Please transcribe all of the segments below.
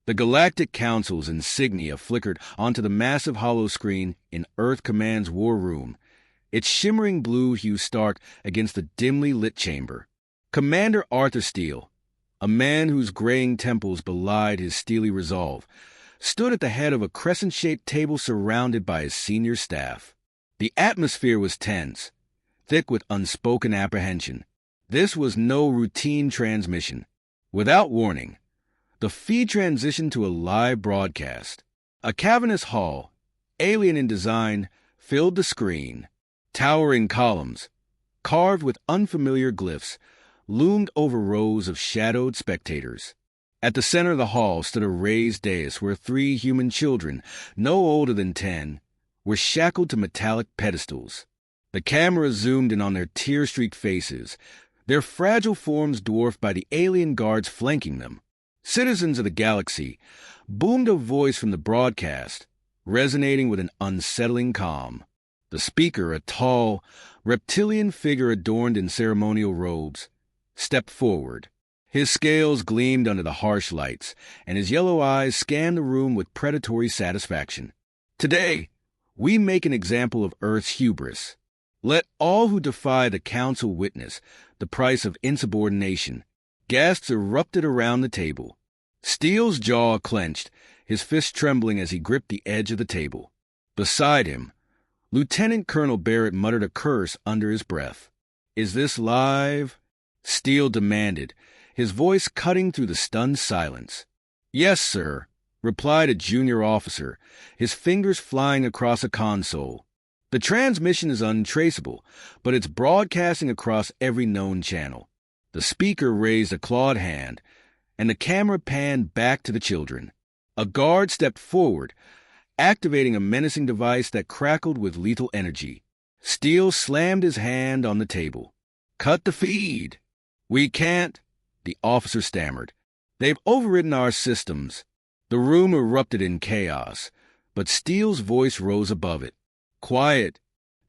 The Galactic Council's insignia flickered onto the massive holoscreen in Earth Command's war room, its shimmering blue hue stark against the dimly lit chamber. Commander Arthur Steele, a man whose graying temples belied his steely resolve, stood at the head of a crescent-shaped table surrounded by his senior staff. The atmosphere was tense, thick with unspoken apprehension. This was no routine transmission. Without warning, the feed transitioned to a live broadcast. A cavernous hall, alien in design, filled the screen. Towering columns, carved with unfamiliar glyphs, loomed over rows of shadowed spectators. At the center of the hall stood a raised dais where 3 human children, no older than 10, were shackled to metallic pedestals. The camera zoomed in on their tear-streaked faces, their fragile forms dwarfed by the alien guards flanking them. Citizens of the galaxy, boomed a voice from the broadcast, resonating with an unsettling calm. The speaker, a tall, reptilian figure adorned in ceremonial robes, stepped forward. His scales gleamed under the harsh lights, and his yellow eyes scanned the room with predatory satisfaction. Today, we make an example of Earth's hubris. Let all who defy the Council witness the price of insubordination. Gasps erupted around the table. Steele's jaw clenched, his fist trembling as he gripped the edge of the table. Beside him, Lieutenant Colonel Barrett muttered a curse under his breath. "Is this live?" Steele demanded, his voice cutting through the stunned silence. "Yes, sir," replied a junior officer, his fingers flying across a console. "The transmission is untraceable, but it's broadcasting across every known channel." The speaker raised a clawed hand, and the camera panned back to the children. A guard stepped forward, activating a menacing device that crackled with lethal energy. Steele slammed his hand on the table. "Cut the feed." "We can't," the officer stammered. "They've overridden our systems." The room erupted in chaos, but Steele's voice rose above it. "Quiet."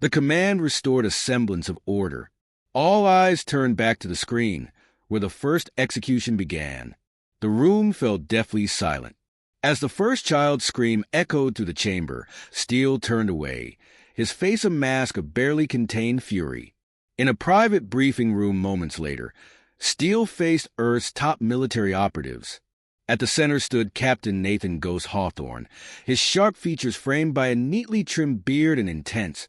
The command restored a semblance of order. All eyes turned back to the screen, where the first execution began. The room fell deathly silent. As the first child's scream echoed through the chamber, Steele turned away, his face a mask of barely contained fury. In a private briefing room moments later, Steele faced Earth's top military operatives. At the center stood Captain Nathan Ghost Hawthorne, his sharp features framed by a neatly trimmed beard and intense,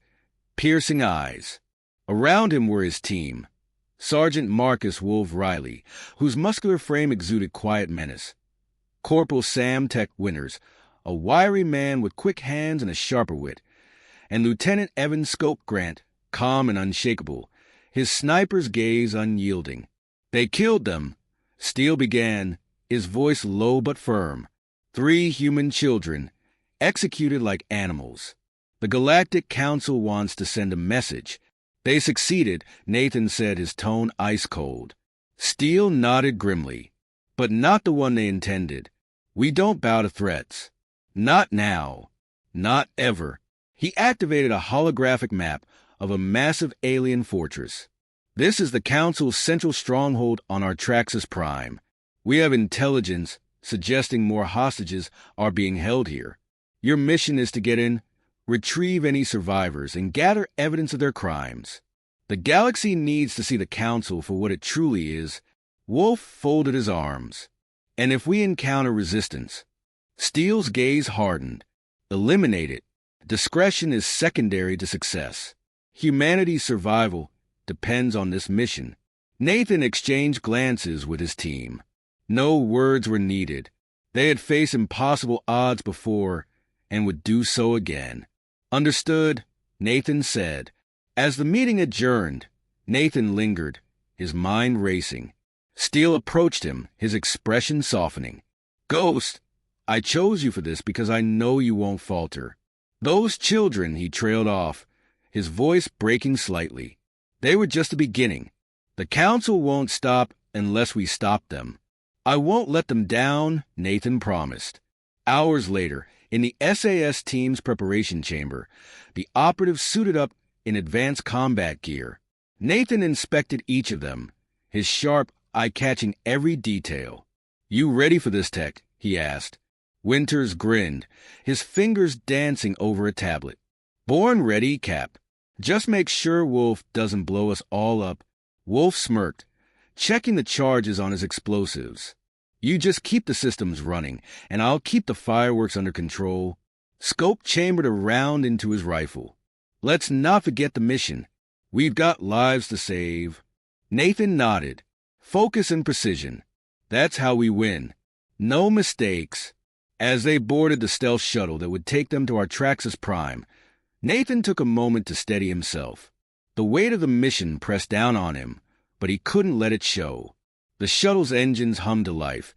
piercing eyes. Around him were his team, Sergeant Marcus Wolf Riley, whose muscular frame exuded quiet menace, Corporal Sam Tech Winters, a wiry man with quick hands and a sharper wit, and Lieutenant Evan Scope Grant, calm and unshakable, his sniper's gaze unyielding. "They killed them," Steele began, his voice low but firm. 3 human children, executed like animals. The Galactic Council wants to send a message. They succeeded, Nathan said, his tone ice-cold. Steele nodded grimly. "But not the one they intended. We don't bow to threats. Not now. Not ever." He activated a holographic map of a massive alien fortress. "This is the Council's central stronghold on Artraxis Prime. We have intelligence suggesting more hostages are being held here. Your mission is to get in, retrieve any survivors, and gather evidence of their crimes. The galaxy needs to see the Council for what it truly is." Wolf folded his arms. "And if we encounter resistance?" Steele's gaze hardened. "Eliminate it. Discretion is secondary to success. Humanity's survival depends on this mission." Nathan exchanged glances with his team. No words were needed. They had faced impossible odds before and would do so again. "Understood," Nathan said. As the meeting adjourned, Nathan lingered, his mind racing. Steele approached him, his expression softening. "Ghost, I chose you for this because I know you won't falter." "Those children," he trailed off, his voice breaking slightly. "They were just the beginning. The Council won't stop unless we stop them." "I won't let them down," Nathan promised. Hours later, in the SAS team's preparation chamber, the operatives suited up in advanced combat gear. Nathan inspected each of them, his sharp eye catching every detail. "You ready for this, Tech?" he asked. Winters grinned, his fingers dancing over a tablet. Born ready, Cap. Just make sure Wolf doesn't blow us all up. Wolf smirked, checking the charges on his explosives. You just keep the systems running, and I'll keep the fireworks under control. Scope chambered a round into his rifle. Let's not forget the mission. We've got lives to save. Nathan nodded. Focus and precision. That's how we win. No mistakes. As they boarded the stealth shuttle that would take them to our Traxxas Prime, Nathan took a moment to steady himself. The weight of the mission pressed down on him, but he couldn't let it show. The shuttle's engines hummed to life,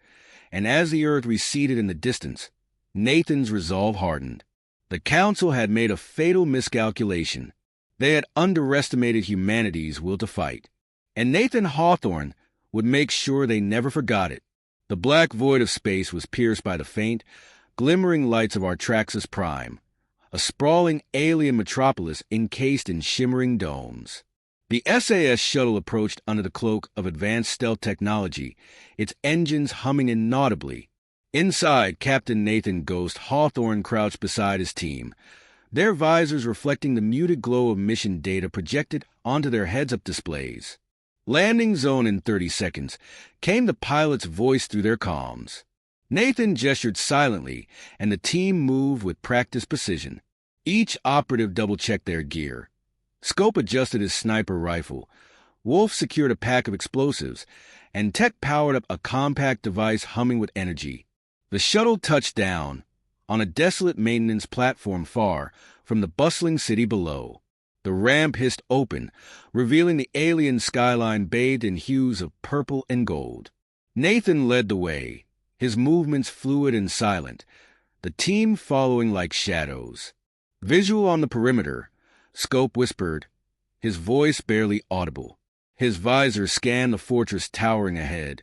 and as the Earth receded in the distance, Nathan's resolve hardened. The Council had made a fatal miscalculation. They had underestimated humanity's will to fight, and Nathan Hawthorne would make sure they never forgot it. The black void of space was pierced by the faint, glimmering lights of our Traxxas Prime, a sprawling alien metropolis encased in shimmering domes. The SAS shuttle approached under the cloak of advanced stealth technology, its engines humming inaudibly. Inside, Captain Nathan Ghost Hawthorne crouched beside his team, their visors reflecting the muted glow of mission data projected onto their heads-up displays. Landing zone in 30 seconds, came the pilot's voice through their comms. Nathan gestured silently, and the team moved with practiced precision. Each operative double-checked their gear. Scope adjusted his sniper rifle. Wolf secured a pack of explosives, and Tech powered up a compact device humming with energy. The shuttle touched down on a desolate maintenance platform far from the bustling city below. The ramp hissed open, revealing the alien skyline bathed in hues of purple and gold. Nathan led the way, his movements fluid and silent, the team following like shadows. Visual on the perimeter, Scope whispered, his voice barely audible. His visor scanned the fortress towering ahead,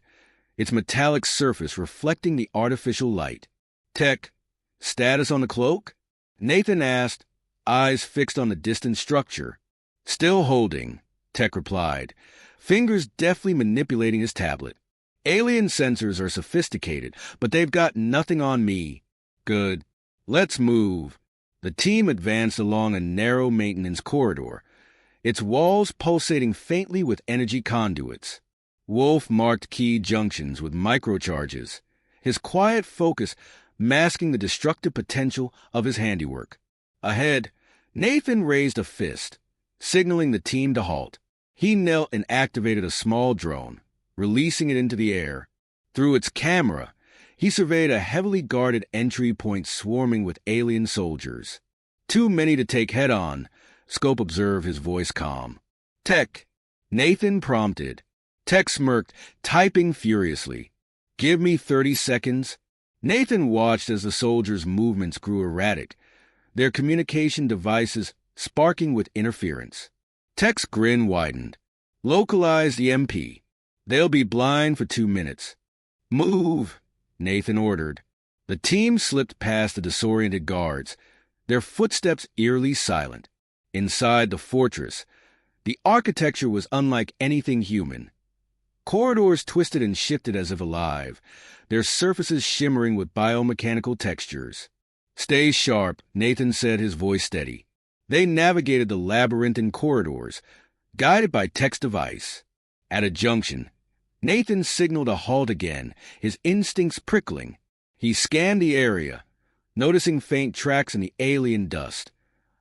its metallic surface reflecting the artificial light. Tech, status on the cloak? Nathan asked, eyes fixed on the distant structure. Still holding, Tech replied, fingers deftly manipulating his tablet. Alien sensors are sophisticated, but they've got nothing on me. Good. Let's move. The team advanced along a narrow maintenance corridor, its walls pulsating faintly with energy conduits. Wolf marked key junctions with microcharges, his quiet focus masking the destructive potential of his handiwork. Ahead, Nathan raised a fist, signaling the team to halt. He knelt and activated a small drone, releasing it into the air. Through its camera, he surveyed a heavily guarded entry point swarming with alien soldiers. Too many to take head-on, Scope observed, his voice calm. Tech, Nathan prompted. Tech smirked, typing furiously. Give me 30 seconds. Nathan watched as the soldiers' movements grew erratic, their communication devices sparking with interference. Tech's grin widened. Localize the MP. They'll be blind for 2 minutes. Move, Nathan ordered. The team slipped past the disoriented guards, their footsteps eerily silent. Inside the fortress, the architecture was unlike anything human. Corridors twisted and shifted as if alive, their surfaces shimmering with biomechanical textures. Stay sharp, Nathan said, his voice steady. They navigated the labyrinthine corridors, guided by Tech's device. At a junction, Nathan signaled a halt again, his instincts prickling. He scanned the area, noticing faint tracks in the alien dust,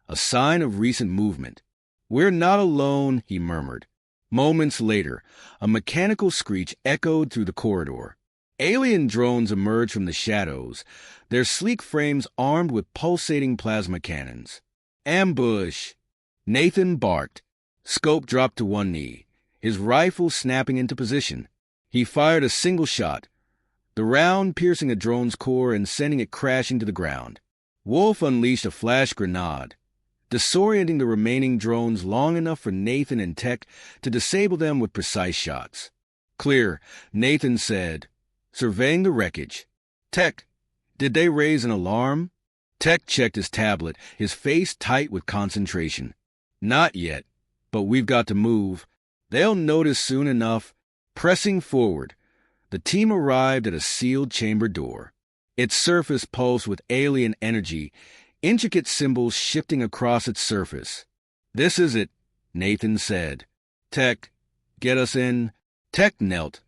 a sign of recent movement. We're not alone, he murmured. Moments later, a mechanical screech echoed through the corridor. Alien drones emerged from the shadows, their sleek frames armed with pulsating plasma cannons. Ambush! Nathan barked. Scope dropped to one knee, his rifle snapping into position. He fired a single shot, the round piercing a drone's core and sending it crashing to the ground. Wolf unleashed a flash grenade, disorienting the remaining drones long enough for Nathan and Tech to disable them with precise shots. Clear, Nathan said, surveying the wreckage. Tech, did they raise an alarm? Tech checked his tablet, his face tight with concentration. Not yet, but we've got to move. They'll notice soon enough. Pressing forward, the team arrived at a sealed chamber door. Its surface pulsed with alien energy, intricate symbols shifting across its surface. "This is it," Nathan said. "Tech, get us in." Tech knelt,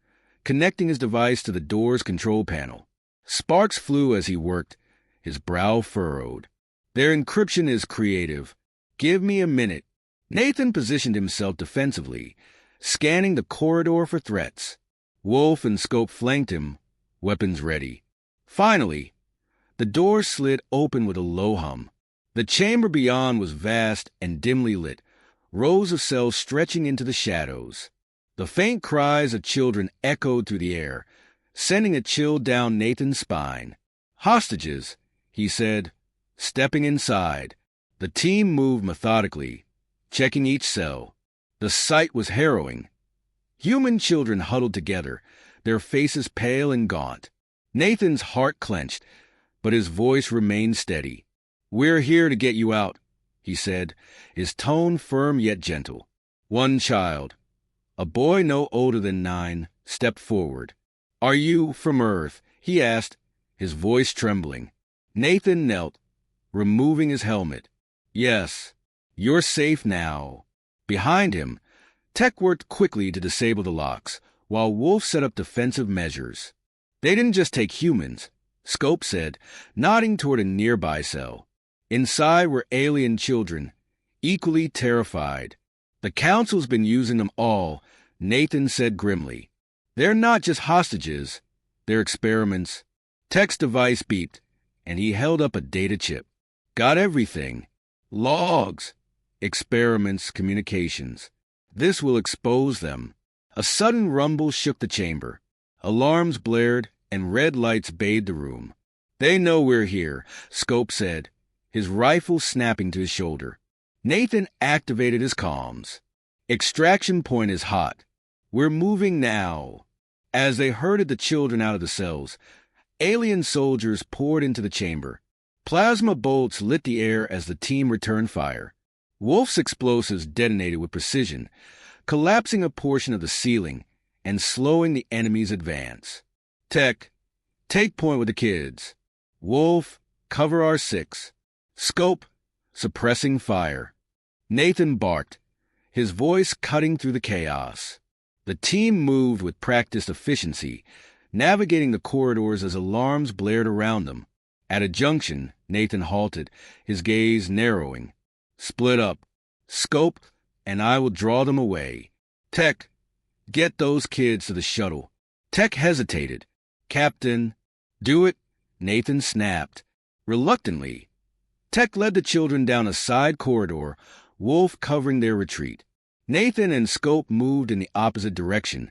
connecting his device to the door's control panel. Sparks flew as he worked, his brow furrowed. "Their encryption is creative. Give me a minute." Nathan positioned himself defensively, scanning the corridor for threats. Wolf and Scope flanked him, weapons ready. Finally, the door slid open with a low hum. The chamber beyond was vast and dimly lit, rows of cells stretching into the shadows. The faint cries of children echoed through the air, sending a chill down Nathan's spine. "Hostages," he said, stepping inside. The team moved methodically, checking each cell. The sight was harrowing. Human children huddled together, their faces pale and gaunt. Nathan's heart clenched, but his voice remained steady. "We're here to get you out," he said, his tone firm yet gentle. One child, a boy no older than 9, stepped forward. "Are you from Earth?" he asked, his voice trembling. Nathan knelt, removing his helmet. "Yes, you're safe now." Behind him, Tech worked quickly to disable the locks, while Wolf set up defensive measures. "They didn't just take humans," Scope said, nodding toward a nearby cell. Inside were alien children, equally terrified. "The Council's been using them all," Nathan said grimly. "They're not just hostages, they're experiments." Tech's device beeped, and he held up a data chip. "Got everything. Logs, experiments, communications. This will expose them." A sudden rumble shook the chamber. Alarms blared, and red lights bathed the room. "They know we're here," Scope said, his rifle snapping to his shoulder. Nathan activated his comms. "Extraction point is hot. We're moving now." As they herded the children out of the cells, alien soldiers poured into the chamber. Plasma bolts lit the air as the team returned fire. Wolf's explosives detonated with precision, collapsing a portion of the ceiling and slowing the enemy's advance. "Tech, take point with the kids. Wolf, cover R6. Scope, suppressing fire." Nathan barked, his voice cutting through the chaos. The team moved with practiced efficiency, navigating the corridors as alarms blared around them. At a junction, Nathan halted, his gaze narrowing. "Split up. Scope, and I will draw them away. Tech, get those kids to the shuttle." Tech hesitated. "Captain." "Do it," Nathan snapped. Reluctantly, Tech led the children down a side corridor, Wolf covering their retreat. Nathan and Scope moved in the opposite direction,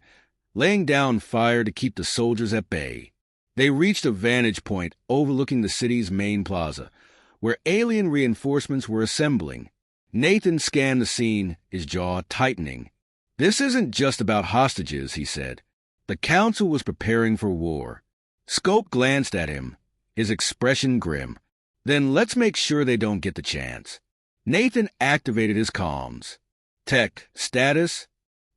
laying down fire to keep the soldiers at bay. They reached a vantage point overlooking the city's main plaza, where alien reinforcements were assembling. Nathan scanned the scene, his jaw tightening. "This isn't just about hostages," he said. "The Council was preparing for war." Scope glanced at him, his expression grim. "Then let's make sure they don't get the chance." Nathan activated his comms. "Tech, status?"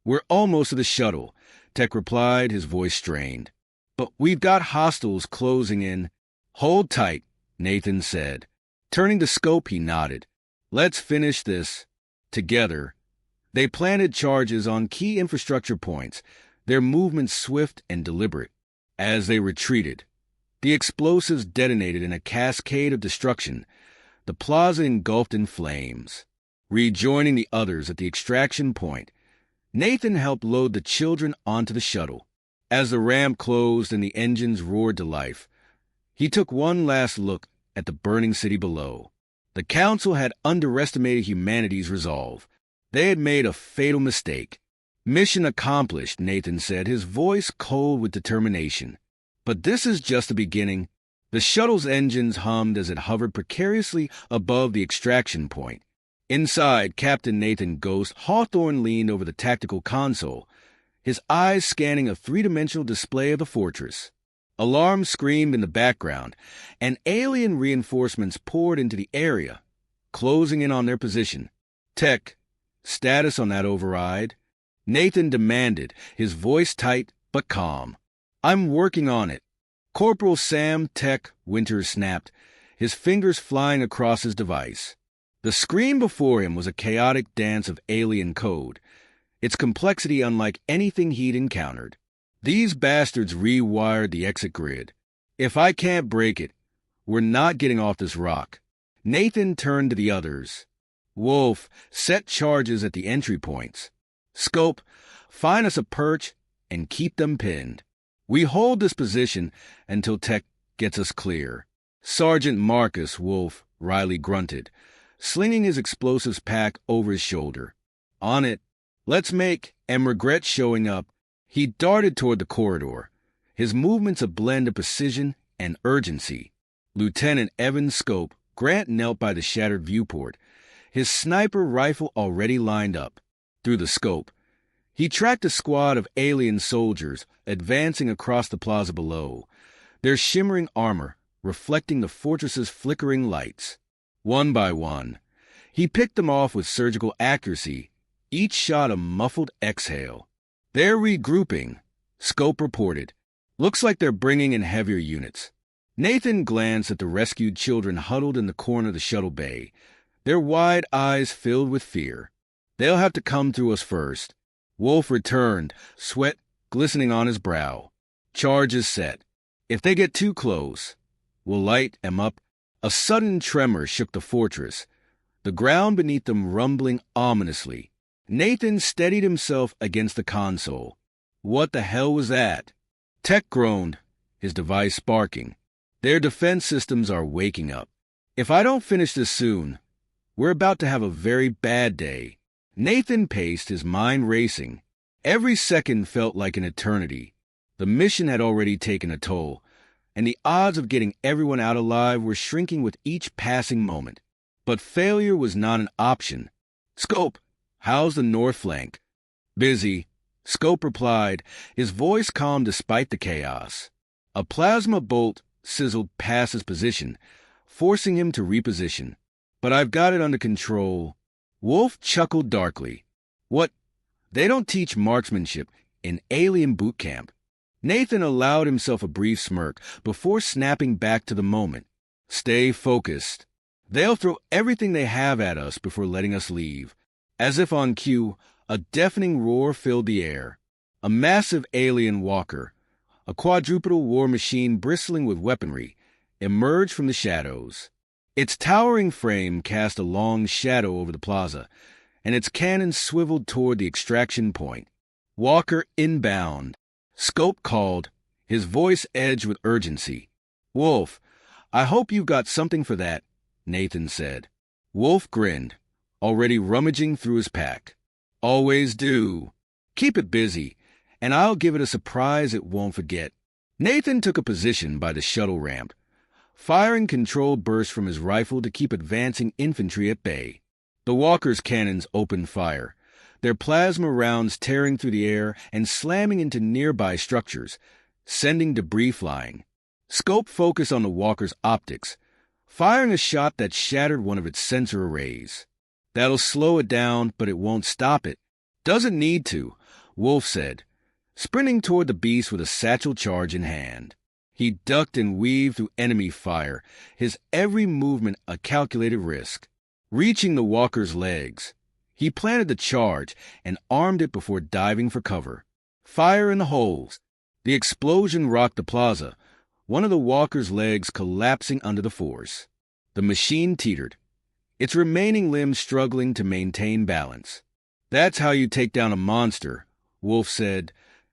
"We're almost to the shuttle," Tech replied, his voice strained. "But we've got hostiles closing in." "Hold tight," Nathan said. Turning to Scope, he nodded. "Let's finish this together." They planted charges on key infrastructure points, their movements swift and deliberate. As they retreated, the explosives detonated in a cascade of destruction, the plaza engulfed in flames. Rejoining the others at the extraction point, Nathan helped load the children onto the shuttle. As the ramp closed and the engines roared to life, he took one last look at the burning city below. The Council had underestimated humanity's resolve. They had made a fatal mistake. "Mission accomplished," Nathan said, his voice cold with determination. "But this is just the beginning." The shuttle's engines hummed as it hovered precariously above the extraction point. Inside, Captain Nathan Ghost Hawthorne leaned over the tactical console, his eyes scanning a three-dimensional display of the fortress. Alarms screamed in the background, and alien reinforcements poured into the area, closing in on their position. "Tech, status on that override?" Nathan demanded, his voice tight but calm. "I'm working on it." Corporal Sam Tech Winters snapped, his fingers flying across his device. The screen before him was a chaotic dance of alien code, its complexity unlike anything he'd encountered. These bastards rewired the exit grid. If I can't break it, we're not getting off this rock. Nathan turned to the others. Wolf, set charges at the entry points. Scope, find us a perch and keep them pinned. We hold this position until Tech gets us clear. Sergeant Marcus Wolf, Riley grunted, slinging his explosives pack over his shoulder. On it. Let's make, and regret showing up. He darted toward the corridor, his movements a blend of precision and urgency. Lieutenant Evan Scope, Grant knelt by the shattered viewport, his sniper rifle already lined up. Through the scope, he tracked a squad of alien soldiers advancing across the plaza below, their shimmering armor reflecting the fortress's flickering lights. One by one, he picked them off with surgical accuracy, each shot a muffled exhale. They're regrouping, Scope reported. Looks like they're bringing in heavier units. Nathan glanced at the rescued children huddled in the corner of the shuttle bay, their wide eyes filled with fear. They'll have to come through us first. Wolf returned, sweat glistening on his brow. Charge is set. If they get too close, we'll light them up. A sudden tremor shook the fortress, the ground beneath them rumbling ominously. Nathan steadied himself against the console. What the hell was that? Tech groaned, his device sparking. Their defense systems are waking up. If I don't finish this soon, we're about to have a very bad day. Nathan paced, his mind racing. Every second felt like an eternity. The mission had already taken a toll, and the odds of getting everyone out alive were shrinking with each passing moment. But failure was not an option. Scope, how's the north flank? Busy, Scope replied, his voice calm despite the chaos. A plasma bolt sizzled past his position, forcing him to reposition. But I've got it under control. Wolf chuckled darkly. What? They don't teach marksmanship in alien boot camp. Nathan allowed himself a brief smirk before snapping back to the moment. Stay focused. They'll throw everything they have at us before letting us leave. As if on cue, a deafening roar filled the air. A massive alien walker, a quadrupedal war machine bristling with weaponry, emerged from the shadows. Its towering frame cast a long shadow over the plaza, and its cannons swiveled toward the extraction point. Walker inbound. Scope called, his voice edged with urgency. Wolf, I hope you've got something for that, Nathan said. Wolf grinned, already rummaging through his pack. Always do. Keep it busy, and I'll give it a surprise it won't forget. Nathan took a position by the shuttle ramp, firing controlled bursts from his rifle to keep advancing infantry at bay. The walker's cannons opened fire, their plasma rounds tearing through the air and slamming into nearby structures, sending debris flying. Scope focused on the walker's optics, firing a shot that shattered one of its sensor arrays. That'll slow it down, but it won't stop it. Doesn't need to, Wolf said, sprinting toward the beast with a satchel charge in hand. He ducked and weaved through enemy fire, his every movement a calculated risk. Reaching the walker's legs, he planted the charge and armed it before diving for cover. Fire in the holes. The explosion rocked the plaza, one of the walker's legs collapsing under the force. The machine teetered, its remaining limbs struggling to maintain balance. That's how you take down a monster, Wolf said,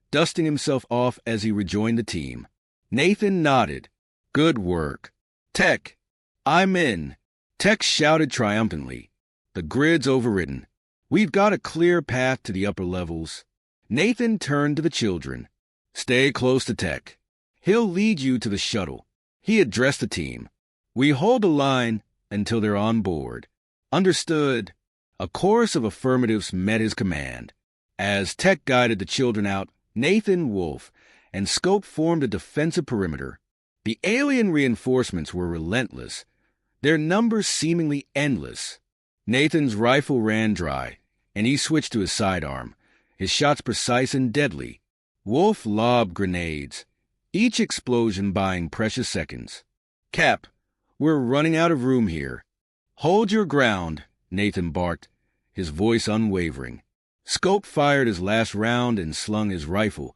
dusting himself off as he rejoined the team. Nathan nodded. Good work. Tech, I'm in. Tech shouted triumphantly. The grid's overridden. We've got a clear path to the upper levels. Nathan turned to the children. Stay close to Tech. He'll lead you to the shuttle. He addressed the team. We hold the line until they're on board. Understood. A chorus of affirmatives met his command. As Tech guided the children out, Nathan, Wolf, and Scope formed a defensive perimeter. The alien reinforcements were relentless, their numbers seemingly endless. Nathan's rifle ran dry, and he switched to his sidearm, his shots precise and deadly. Wolf lobbed grenades, each explosion buying precious seconds. "Cap, we're running out of room here." "Hold your ground," Nathan barked, his voice unwavering. Scope fired his last round and slung his rifle,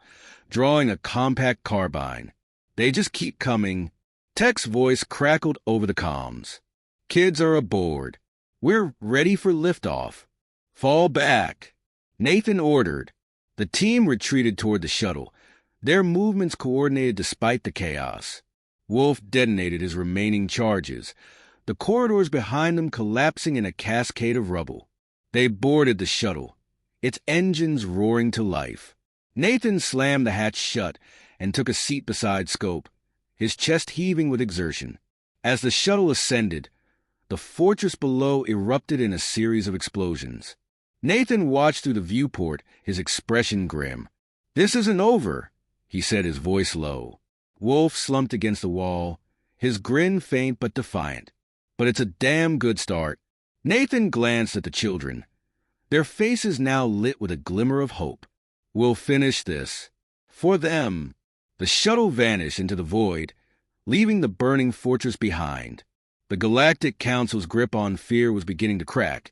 drawing a compact carbine. "They just keep coming." Tech's voice crackled over the comms. "Kids are aboard. We're ready for liftoff. Fall back." Nathan ordered. The team retreated toward the shuttle, their movements coordinated despite the chaos. Wolf detonated his remaining charges, the corridors behind them collapsing in a cascade of rubble. They boarded the shuttle, its engines roaring to life. Nathan slammed the hatch shut and took a seat beside Scope, his chest heaving with exertion. As the shuttle ascended, the fortress below erupted in a series of explosions. Nathan watched through the viewport, his expression grim. "This isn't over," he said, his voice low. Wolf slumped against the wall, his grin faint but defiant. "But it's a damn good start." Nathan glanced at the children, their faces now lit with a glimmer of hope. "We'll finish this. For them." The shuttle vanished into the void, leaving the burning fortress behind. The Galactic Council's grip on fear was beginning to crack,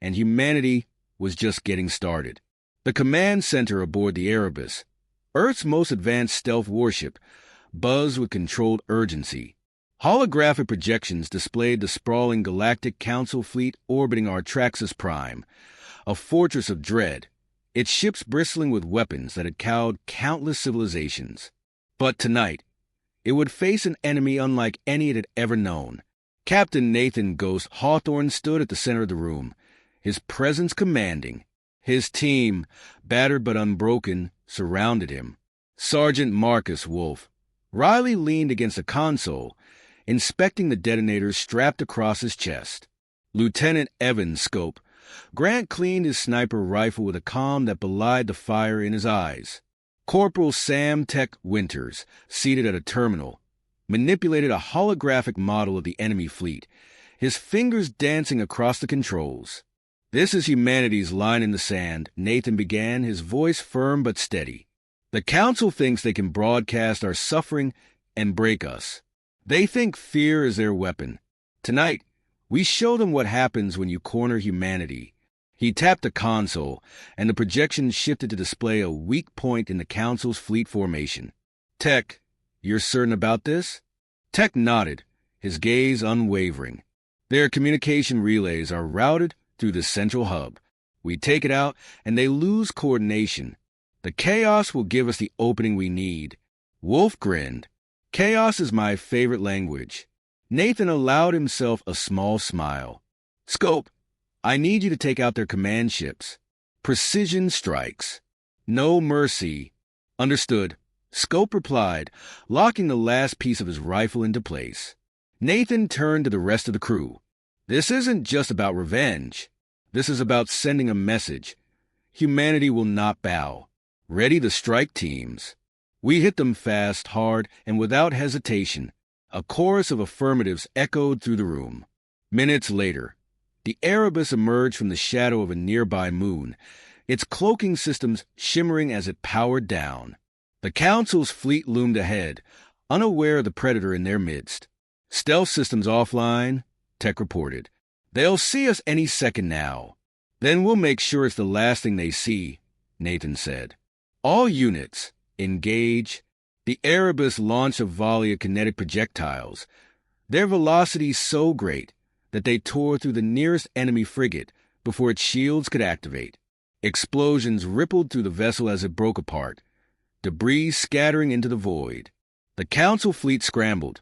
and humanity was just getting started. The command center aboard the Erebus, Earth's most advanced stealth warship, buzzed with controlled urgency. Holographic projections displayed the sprawling Galactic Council fleet orbiting Artraxis Prime, a fortress of dread, its ships bristling with weapons that had cowed countless civilizations. But tonight, it would face an enemy unlike any it had ever known. Captain Nathan Ghost Hawthorne stood at the center of the room, his presence commanding. His team, battered but unbroken, surrounded him. Sergeant Marcus Wolf. Riley leaned against a console, inspecting the detonators strapped across his chest. Lieutenant Evan Scope. Grant cleaned his sniper rifle with a calm that belied the fire in his eyes. Corporal Sam Tech Winters, seated at a terminal, manipulated a holographic model of the enemy fleet, his fingers dancing across the controls. "This is humanity's line in the sand," Nathan began, his voice firm but steady. "The Council thinks they can broadcast our suffering and break us. They think fear is their weapon. Tonight, we show them what happens when you corner humanity." He tapped the console, and the projection shifted to display a weak point in the Council's fleet formation. "Tech, you're certain about this?" Tech nodded, his gaze unwavering. "Their communication relays are routed through the central hub. We take it out, and they lose coordination. The chaos will give us the opening we need." Wolf grinned. "Chaos is my favorite language." Nathan allowed himself a small smile. "Scope, I need you to take out their command ships. Precision strikes. No mercy." "Understood," Scope replied, locking the last piece of his rifle into place. Nathan turned to the rest of the crew. "This isn't just about revenge. This is about sending a message. Humanity will not bow. Ready the strike teams." We hit them fast, hard, and without hesitation. A chorus of affirmatives echoed through the room. Minutes later, the Erebus emerged from the shadow of a nearby moon, its cloaking systems shimmering as it powered down. The Council's fleet loomed ahead, unaware of the predator in their midst. "Stealth systems offline," Tech reported. "They'll see us any second now." "Then we'll make sure it's the last thing they see," Nathan said. "All units, engage." The Erebus launched a volley of kinetic projectiles, their velocity so great that they tore through the nearest enemy frigate before its shields could activate. Explosions rippled through the vessel as it broke apart, debris scattering into the void. The Council fleet scrambled,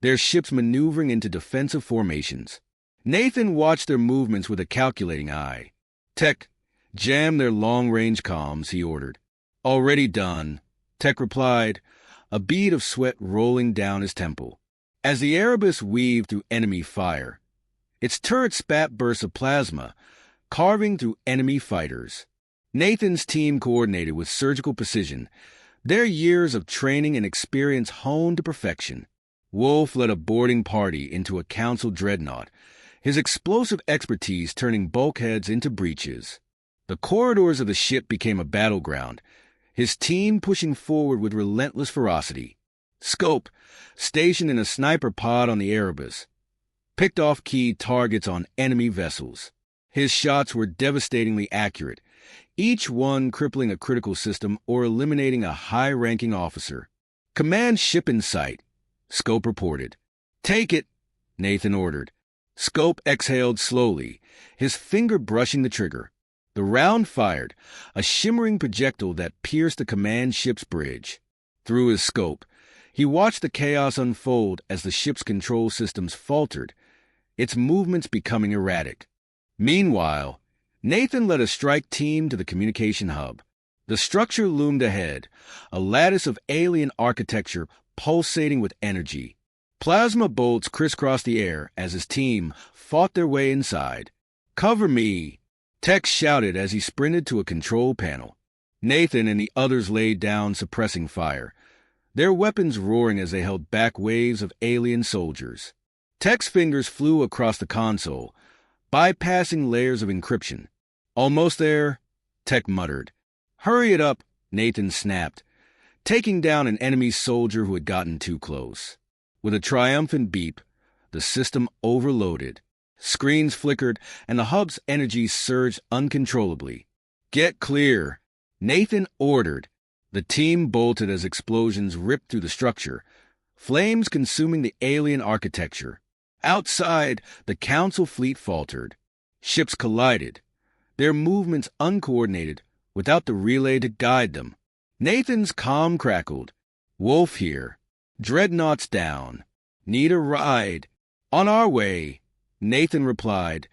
their ships maneuvering into defensive formations. Nathan watched their movements with a calculating eye. "Tech, jam their long-range comms," he ordered. "Already done," Tech replied, a bead of sweat rolling down his temple. As the Erebus weaved through enemy fire, its turrets spat bursts of plasma, carving through enemy fighters. Nathan's team coordinated with surgical precision, their years of training and experience honed to perfection. Wolf led a boarding party into a Council dreadnought, his explosive expertise turning bulkheads into breaches. The corridors of the ship became a battleground, his team pushing forward with relentless ferocity. Scope, stationed in a sniper pod on the Erebus, picked off key targets on enemy vessels. His shots were devastatingly accurate, each one crippling a critical system or eliminating a high-ranking officer. "Command ship in sight," Scope reported. "Take it," Nathan ordered. Scope exhaled slowly, his finger brushing the trigger. The round fired, a shimmering projectile that pierced the command ship's bridge. Through his scope, he watched the chaos unfold as the ship's control systems faltered, its movements becoming erratic. Meanwhile, Nathan led a strike team to the communication hub. The structure loomed ahead, a lattice of alien architecture pulsating with energy. Plasma bolts crisscrossed the air as his team fought their way inside. "Cover me!" Tex shouted as he sprinted to a control panel. Nathan and the others laid down, suppressing fire, their weapons roaring as they held back waves of alien soldiers. Tech's fingers flew across the console, bypassing layers of encryption. "Almost there," Tech muttered. "Hurry it up," Nathan snapped, taking down an enemy soldier who had gotten too close. With a triumphant beep, the system overloaded. Screens flickered, and the hub's energy surged uncontrollably. "Get clear," Nathan ordered. The team bolted as explosions ripped through the structure, flames consuming the alien architecture. Outside, the Council fleet faltered. Ships collided, their movements uncoordinated, without the relay to guide them. Nathan's comm crackled. "Wolf here. Dreadnoughts down. Need a ride." "On our way," Nathan replied,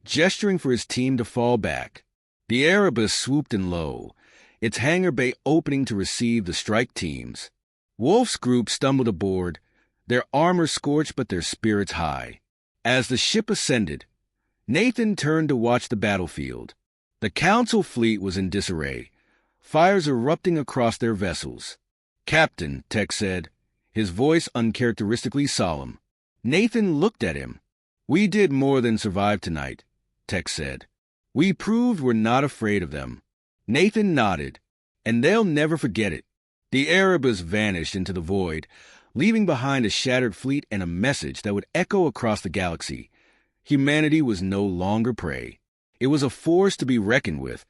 gesturing for his team to fall back. The Erebus swooped in low, its hangar bay opening to receive the strike teams. Wolf's group stumbled aboard, their armor scorched but their spirits high. As the ship ascended, Nathan turned to watch the battlefield. The Council fleet was in disarray, fires erupting across their vessels. "Captain," Tech said, his voice uncharacteristically solemn. Nathan looked at him. "We did more than survive tonight," Tech said. "We proved we're not afraid of them." Nathan nodded. "And they'll never forget it." The Erebus vanished into the void, leaving behind a shattered fleet and a message that would echo across the galaxy. Humanity was no longer prey. It was a force to be reckoned with,